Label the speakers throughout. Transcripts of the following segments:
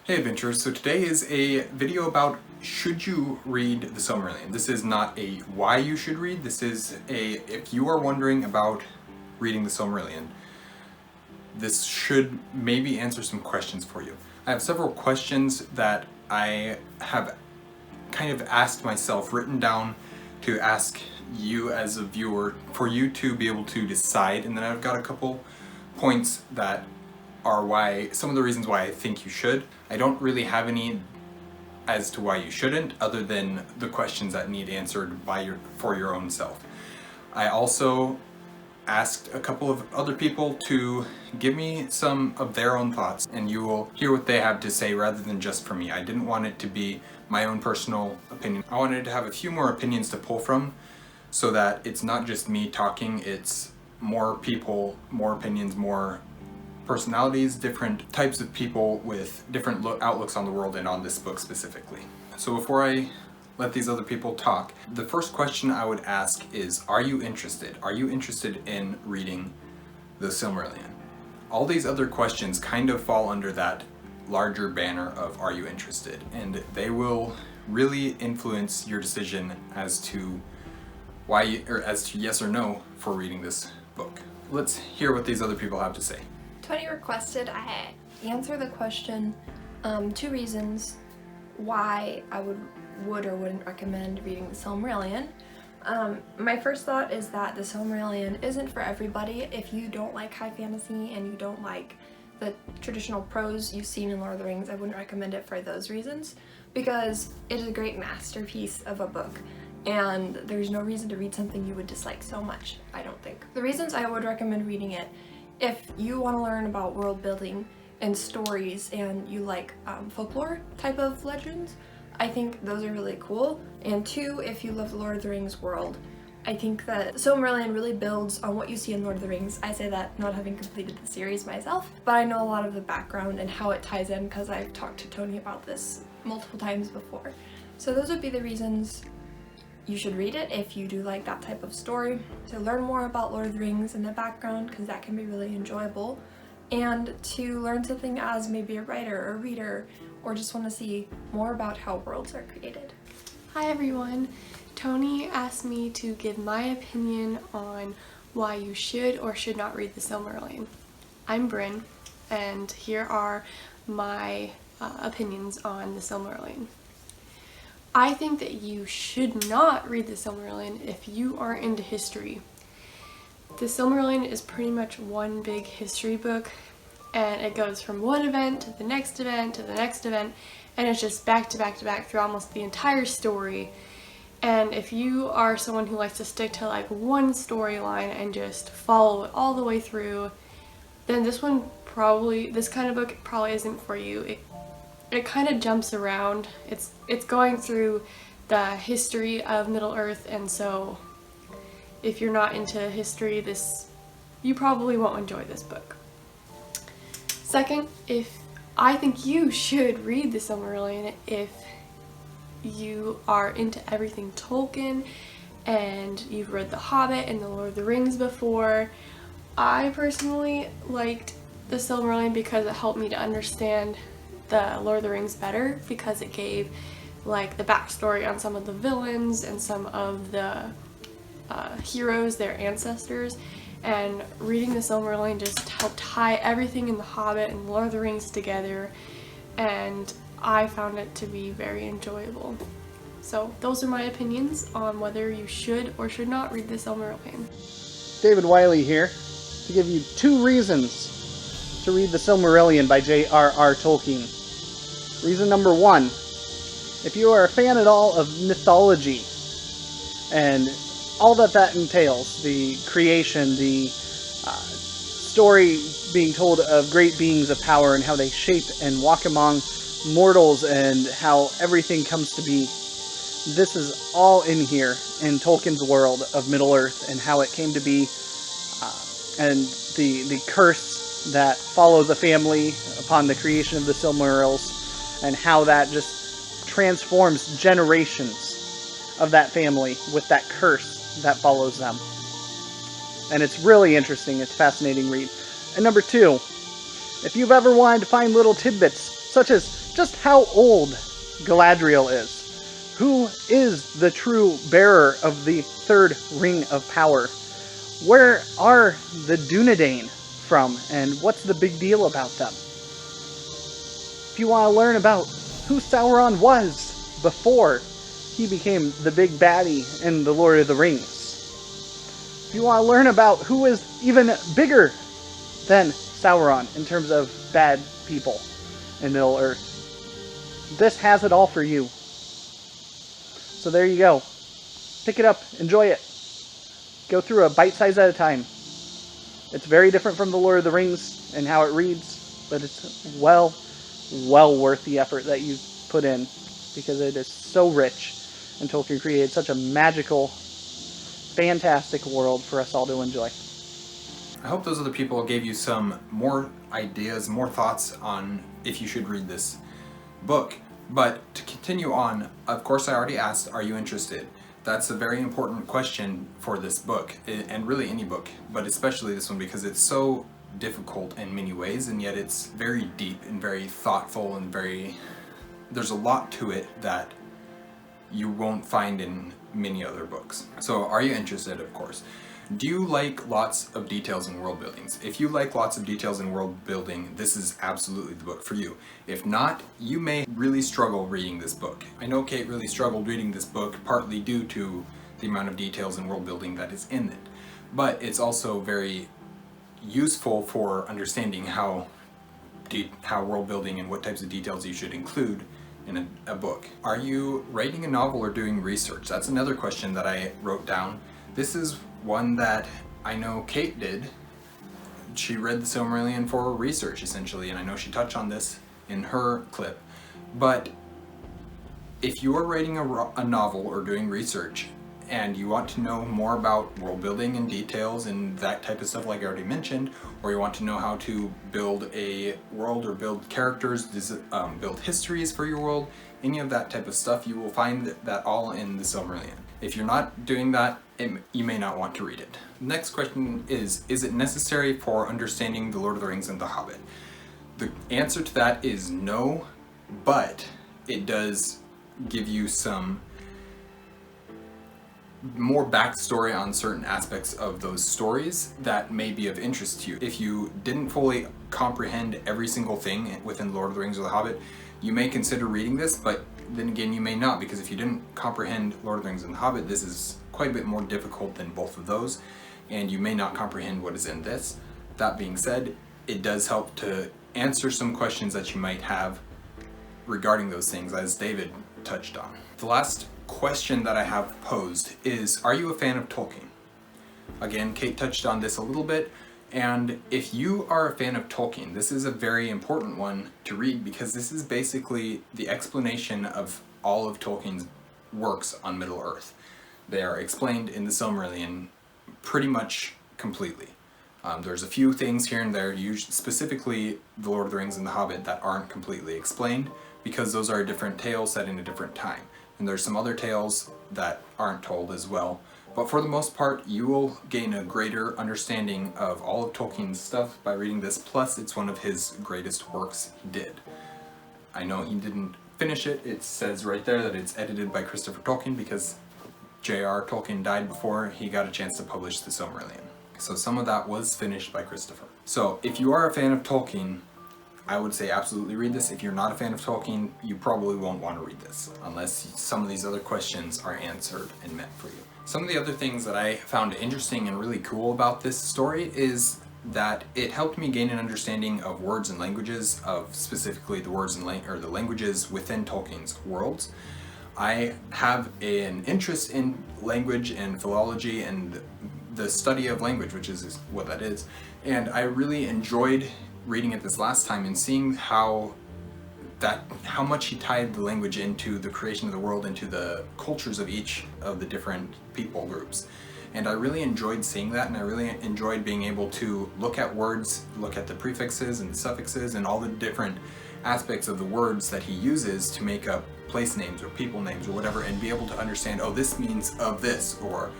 Speaker 1: Hey adventurers, so today is a video about should you read the Silmarillion. This is not a why you should read, this is a if you are wondering about reading the Silmarillion, this should maybe answer some questions for you. I have several questions that I have kind of asked myself, written down to ask you as a viewer, for you to be able to decide, and then I've got a couple points that are why, some of the reasons why I think you should. I don't really have any as to why you shouldn't, other than the questions that need answered for your own self. I also asked a couple of other people to give me some of their own thoughts, and you will hear what they have to say rather than just for me. I didn't want it to be my own personal opinion. I wanted to have a few more opinions to pull from so that it's not just me talking, it's more people, more opinions, more personalities, different types of people with different outlooks on the world and on this book specifically. So before I let these other people talk, the first question I would ask is, are you interested? Are you interested in reading the Silmarillion? All these other questions kind of fall under that larger banner of are you interested? And they will really influence your decision as to why, or as to yes or no for reading this book. Let's hear what these other people have to say.
Speaker 2: Tony requested I answer the question, 2 reasons why I would or wouldn't recommend reading the Silmarillion. My first thought is that the Silmarillion isn't for everybody. If you don't like high fantasy and you don't like the traditional prose you've seen in Lord of the Rings, I wouldn't recommend it for those reasons, because it is a great masterpiece of a book, and there's no reason to read something you would dislike so much, I don't think. The reasons I would recommend reading it: if you want to learn about world building and stories and you like folklore type of legends, I think those are really cool. And 2, if you love the Lord of the Rings world, I think that Silmarillion really builds on what you see in Lord of the Rings. I say that not having completed the series myself, but I know a lot of the background and how it ties in because I've talked to Tony about this multiple times before. So those would be the reasons you should read it if you do like that type of story, to learn more about Lord of the Rings and the background, because that can be really enjoyable, and to learn something as maybe a writer or reader, or just want to see more about how worlds are created.
Speaker 3: Hi everyone, Tony asked me to give my opinion on why you should or should not read the Silmarillion. I'm Bryn, and here are my opinions on the Silmarillion. I think that you should not read the Silmarillion if you are into history. The Silmarillion is pretty much one big history book, and it goes from one event to the next event to the next event, and it's just back to back to back through almost the entire story. And if you are someone who likes to stick to like one storyline and just follow it all the way through, then this kind of book probably isn't for you. It kind of jumps around. It's going through the history of Middle-earth, and so if you're not into history, you probably won't enjoy this book. Second, I think you should read the Silmarillion if you are into everything Tolkien and you've read The Hobbit and The Lord of the Rings before. I personally liked the Silmarillion because it helped me to understand the Lord of the Rings better, because it gave like the backstory on some of the villains and some of the heroes, their ancestors, and reading the Silmarillion just helped tie everything in The Hobbit and Lord of the Rings together, and I found it to be very enjoyable. So those are my opinions on whether you should or should not read the Silmarillion.
Speaker 4: David Wiley here to give you 2 reasons to read the Silmarillion by J.R.R. Tolkien. Reason number 1, if you are a fan at all of mythology and all that entails, the creation, the story being told of great beings of power and how they shape and walk among mortals and how everything comes to be, this is all in here in Tolkien's world of Middle-earth and how it came to be, and the curse that follows the family upon the creation of the Silmarils, and how that just transforms generations of that family with that curse that follows them. And it's really interesting. It's a fascinating read. And number 2, if you've ever wanted to find little tidbits, such as just how old Galadriel is. Who is the true bearer of the third ring of power? Where are the Dunedain from, and what's the big deal about them? If you want to learn about who Sauron was before he became the big baddie in The Lord of the Rings, if you want to learn about who is even bigger than Sauron in terms of bad people in Middle-earth, this has it all for you. So there you go. Pick it up, enjoy it. Go through a bite size at a time. It's very different from The Lord of the Rings and how it reads, but it's well worth the effort that you put in, because it is so rich, and Tolkien created such a magical, fantastic world for us all to enjoy.
Speaker 1: I hope those other people gave you some more ideas, more thoughts on if you should read this book. But to continue on, of course I already asked, are you interested? That's a very important question for this book, and really any book, but especially this one, because it's so difficult in many ways, and yet it's very deep and very thoughtful and there's a lot to it that you won't find in many other books. So are you interested? Of course. Do you like lots of details in world buildings? If you like lots of details in world building, this is absolutely the book for you. If not, you may really struggle reading this book. I know Kate really struggled reading this book, partly due to the amount of details in world building that is in it. But it's also very useful for understanding how world building and what types of details you should include in a book. Are you writing a novel or doing research? That's another question that I wrote down. This is one that I know Kate did. She read the Silmarillion for research, essentially, and I know she touched on this in her clip. But if you are writing a novel or doing research and you want to know more about world building and details and that type of stuff like I already mentioned, or you want to know how to build a world or build characters, build histories for your world, any of that type of stuff, you will find that all in the Silmarillion. If you're not doing that, you may not want to read it. Next question is it necessary for understanding The Lord of the Rings and The Hobbit? The answer to that is no, but it does give you some more backstory on certain aspects of those stories that may be of interest to you. If you didn't fully comprehend every single thing within Lord of the Rings or The Hobbit, you may consider reading this, but then again you may not, because if you didn't comprehend Lord of the Rings and The Hobbit, this is quite a bit more difficult than both of those, and you may not comprehend what is in this. That being said, it does help to answer some questions that you might have regarding those things, as David touched on. The last question that I have posed is, are you a fan of Tolkien? Again, Kate touched on this a little bit, and if you are a fan of Tolkien, this is a very important one to read, because this is basically the explanation of all of Tolkien's works on Middle-earth. They are explained in the Silmarillion pretty much completely. There's a few things here and there, specifically The Lord of the Rings and The Hobbit, that aren't completely explained, because those are different tales set in a different time. And there's some other tales that aren't told as well. But for the most part, you will gain a greater understanding of all of Tolkien's stuff by reading this, plus it's one of his greatest works he did. I know he didn't finish it. It says right there that it's edited by Christopher Tolkien, because J.R.R. Tolkien died before he got a chance to publish the Silmarillion. So some of that was finished by Christopher. So if you are a fan of Tolkien, I would say absolutely read this. If you're not a fan of Tolkien, you probably won't want to read this, unless some of these other questions are answered and met for you. Some of the other things that I found interesting and really cool about this story is that it helped me gain an understanding of words and languages, of specifically the words and the languages within Tolkien's worlds. I have an interest in language and philology and the study of language, which is what that is, and I really enjoyed reading it this last time and seeing how much he tied the language into the creation of the world, into the cultures of each of the different people groups. And I really enjoyed seeing that, and I really enjoyed being able to look at words, look at the prefixes and suffixes and all the different aspects of the words that he uses to make up place names or people names or whatever, and be able to understand, oh, this means of this, or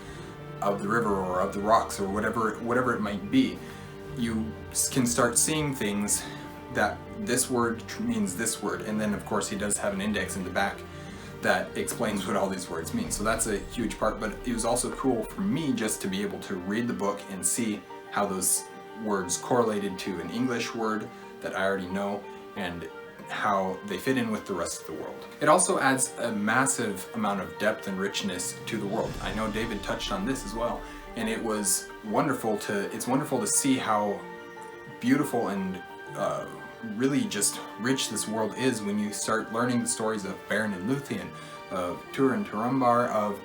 Speaker 1: of the river, or of the rocks, or whatever it might be. You can start seeing things that this word means this word, and then of course he does have an index in the back that explains what all these words mean. So that's a huge part, but it was also cool for me just to be able to read the book and see how those words correlated to an English word that I already know and how they fit in with the rest of the world. It also adds a massive amount of depth and richness to the world. I know David touched on this as well, and it's wonderful to see how beautiful and really just rich this world is when you start learning the stories of Beren and Luthien, of Turin and Turambar, of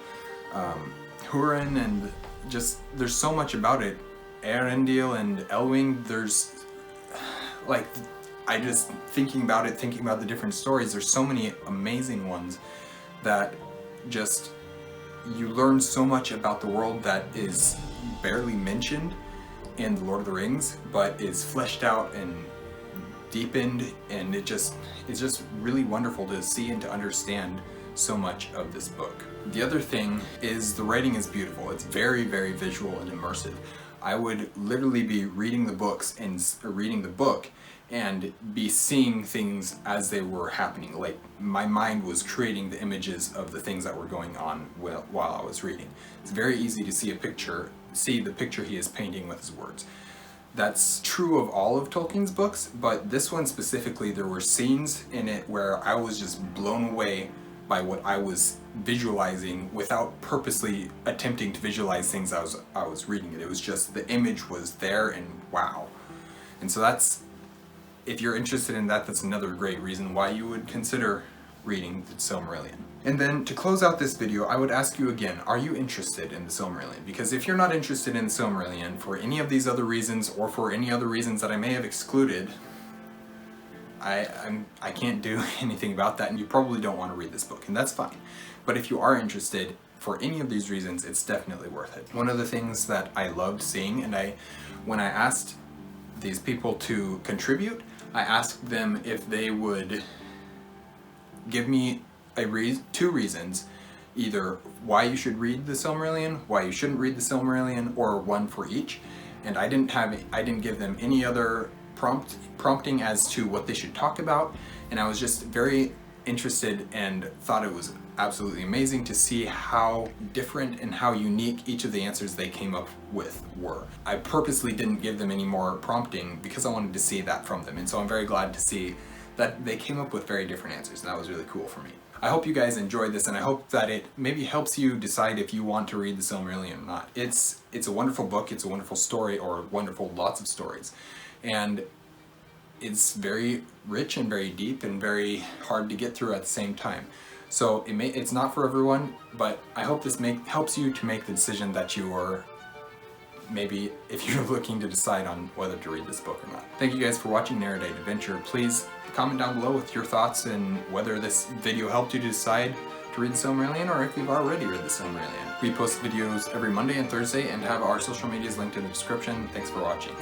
Speaker 1: Hurin, and just there's so much about it. Erendil and Elwing, there's like, I just thinking about the different stories, there's so many amazing ones that just you learn so much about the world that is barely mentioned in The Lord of the Rings, but is fleshed out and deepened, and it's just really wonderful to see and to understand so much of this book. The other thing is the writing is beautiful. It's very, very visual and immersive. I would literally be reading the books and reading the book and be seeing things as they were happening. Like my mind was creating the images of the things that were going on while I was reading. It's very easy to see the picture he is painting with his words. That's true of all of Tolkien's books, but this one specifically, there were scenes in it where I was just blown away by what I was visualizing without purposely attempting to visualize things I was reading it. It was just the image was there, and wow. And so that's, if you're interested in that, that's another great reason why you would consider reading the Silmarillion. And then to close out this video, I would ask you again, are you interested in the Silmarillion? Because if you're not interested in the Silmarillion for any of these other reasons, or for any other reasons that I may have excluded, I can't do anything about that, and you probably don't want to read this book, and that's fine. But if you are interested for any of these reasons, it's definitely worth it. One of the things that I loved seeing, and when I asked these people to contribute, I asked them if they would give me two reasons, either why you should read the Silmarillion, why you shouldn't read the Silmarillion, or one for each. And I didn't give them any other prompting as to what they should talk about, and I was just very interested and thought it was absolutely amazing to see how different and how unique each of the answers they came up with were. I purposely didn't give them any more prompting because I wanted to see that from them, and so I'm very glad to see that they came up with very different answers, and that was really cool for me. I hope you guys enjoyed this, and I hope that it maybe helps you decide if you want to read the Silmarillion or not. It's a wonderful book, it's a wonderful story, or lots of stories, and it's very rich and very deep and very hard to get through at the same time. So it's not for everyone, but I hope this helps you to make the decision that you are, maybe if you're looking to decide on whether to read this book or not. Thank you guys for watching Erudite Adventure. Please comment down below with your thoughts and whether this video helped you to decide to read the Silmarillion, or if you've already read the Silmarillion. We post videos every Monday and Thursday and have our social medias linked in the description. Thanks for watching.